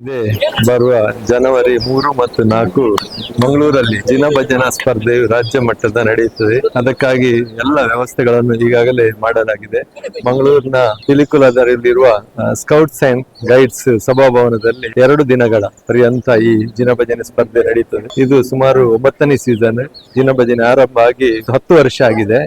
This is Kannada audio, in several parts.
ಇದೇ ಬರುವ ಜನವರಿ 3 ಮತ್ತು 4 ಮಂಗಳೂರಲ್ಲಿ ಜಿನ ಭಜನಾ ಸ್ಪರ್ಧೆಯು ರಾಜ್ಯ ಮಟ್ಟದ ನಡೆಯುತ್ತದೆ. ಅದಕ್ಕಾಗಿ ಎಲ್ಲ ವ್ಯವಸ್ಥೆಗಳನ್ನು ಈಗಾಗಲೇ ಮಾಡಲಾಗಿದೆ. ಮಂಗಳೂರಿನ ಪಿಲಿಕುಲದಲ್ಲಿರುವ ಸ್ಕೌಟ್ಸ್ ಅಂಡ್ ಗೈಡ್ಸ್ ಸಭಾಭವನದಲ್ಲಿ 2 ದಿನಗಳ ಪರ್ಯಂತ ಈ ಜಿನ ಭಜನೆ ಸ್ಪರ್ಧೆ ನಡೆಯುತ್ತದೆ. ಇದು ಸುಮಾರು 9ನೇ ಸೀಸನ್. ಜಿನ ಭಜನೆ ಆರಂಭ ಆಗಿ 10 ವರ್ಷ ಆಗಿದೆ.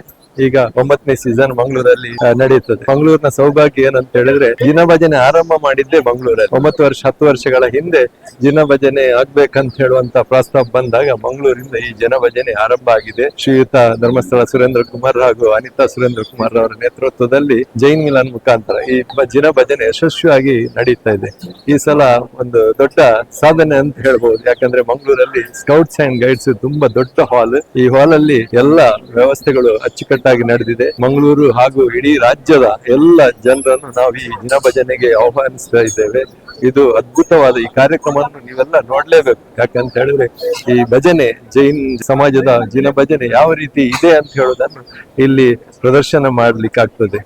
ಈಗ 9ನೇ ಸೀಸನ್ ಮಂಗಳೂರಲ್ಲಿ ನಡೆಯುತ್ತದೆ. ಮಂಗಳೂರಿನ ಸೌಭಾಗ್ಯ ಏನಂತ ಹೇಳಿದ್ರೆ ಜಿನ ಭಜನೆ ಆರಂಭ ಮಾಡಿದ್ದೆ ಮಂಗಳೂರಲ್ಲಿ 10 ವರ್ಷಗಳ ಹಿಂದೆ ಜಿನ ಭಜನೆ ಆಗ್ಬೇಕಂತ ಹೇಳುವಂತ ಪ್ರಸ್ತಾವ ಬಂದಾಗ ಮಂಗಳೂರಿಂದ ಈ ಜಿನ ಭಜನೆ ಆರಂಭ ಆಗಿದೆ. ಶ್ರೀಯುತ ಧರ್ಮಸ್ಥಳ ಸುರೇಂದ್ರ ಕುಮಾರ್ ಹಾಗೂ ಅನಿತಾ ಸುರೇಂದ್ರ ಕುಮಾರ್ ಅವರ ನೇತೃತ್ವದಲ್ಲಿ ಜೈನ್ ಮಿಲನ್ ಮುಖಾಂತರ ಈ ಜಿನ ಭಜನೆ ಯಶಸ್ವಿಯಾಗಿ ನಡೀತಾ ಇದೆ. ಈ ಸಲ ಒಂದು ದೊಡ್ಡ ಸಾಧನೆ ಅಂತ ಹೇಳ್ಬಹುದು. ಯಾಕಂದ್ರೆ ಮಂಗಳೂರಲ್ಲಿ ಸ್ಕೌಟ್ಸ್ ಅಂಡ್ ಗೈಡ್ಸ್ ತುಂಬಾ ದೊಡ್ಡ ಹಾಲ್. ಈ ಹಾಲ್ ಅಲ್ಲಿ ಎಲ್ಲ ವ್ಯವಸ್ಥೆಗಳು ಅಚ್ಚುಕಟ್ಟಾಗಿ ನಡೆದಿದೆ. ಮಂಗಳೂರು ಹಾಗೂ ಇಡೀ ರಾಜ್ಯದ ಎಲ್ಲ ಜನರನ್ನು ನಾವು ಈ ಜಿನ ಭಜನೆಗೆ ಆಹ್ವಾನಿಸ್ತಾ ಇದ್ದೇವೆ. ಇದು ಅದ್ಭುತವಾದ ಈ ಕಾರ್ಯಕ್ರಮವನ್ನು ನೀವೆಲ್ಲ ನೋಡ್ಲೇಬೇಕು. ಯಾಕಂತ ಹೇಳಿದ್ರೆ ಈ ಭಜನೆ ಜೈನ್ ಸಮಾಜದ ಜಿನ ಭಜನೆ ಯಾವ ರೀತಿ ಇದೆ ಅಂತ ಹೇಳುವುದನ್ನು ಇಲ್ಲಿ ಪ್ರದರ್ಶನ ಮಾಡ್ಲಿಕ್ಕಾಗ್ತದೆ.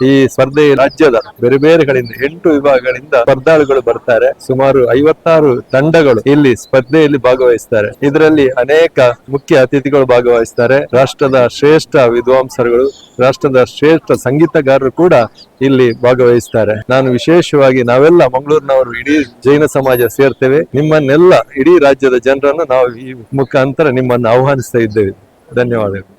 ಈ ಸ್ಪರ್ಧೆ ರಾಜ್ಯದ ಬೇರೆ ಬೇರೆ ಕಡೆಯಿಂದ 8 ವಿಭಾಗಗಳಿಂದ ಸ್ಪರ್ಧಾಳುಗಳು ಬರ್ತಾರೆ. ಸುಮಾರು 56 ತಂಡಗಳು ಇಲ್ಲಿ ಸ್ಪರ್ಧೆಯಲ್ಲಿ ಭಾಗವಹಿಸ್ತಾರೆ. ಇದರಲ್ಲಿ ಅನೇಕ ಮುಖ್ಯ ಅತಿಥಿಗಳು ಭಾಗವಹಿಸ್ತಾರೆ. ರಾಷ್ಟ್ರದ ಶ್ರೇಷ್ಠ ವಿದ್ವಾಂಸರುಗಳು, ರಾಷ್ಟ್ರದ ಶ್ರೇಷ್ಠ ಸಂಗೀತಗಾರರು ಕೂಡ ಇಲ್ಲಿ ಭಾಗವಹಿಸ್ತಾರೆ. ನಾನು ವಿಶೇಷವಾಗಿ ನಾವೆಲ್ಲ ಮಂಗಳೂರಿನವರು ಇಡೀ ಜೈನ ಸಮಾಜ ಸೇರ್ತೇವೆ. ನಿಮ್ಮನ್ನೆಲ್ಲ ಇಡೀ ರಾಜ್ಯದ ಜನರನ್ನು ನಾವು ಈ ಮುಖಾಂತರ ನಿಮ್ಮನ್ನು ಆಹ್ವಾನಿಸ್ತಾ ಇದ್ದೇವೆ. ಧನ್ಯವಾದಗಳು.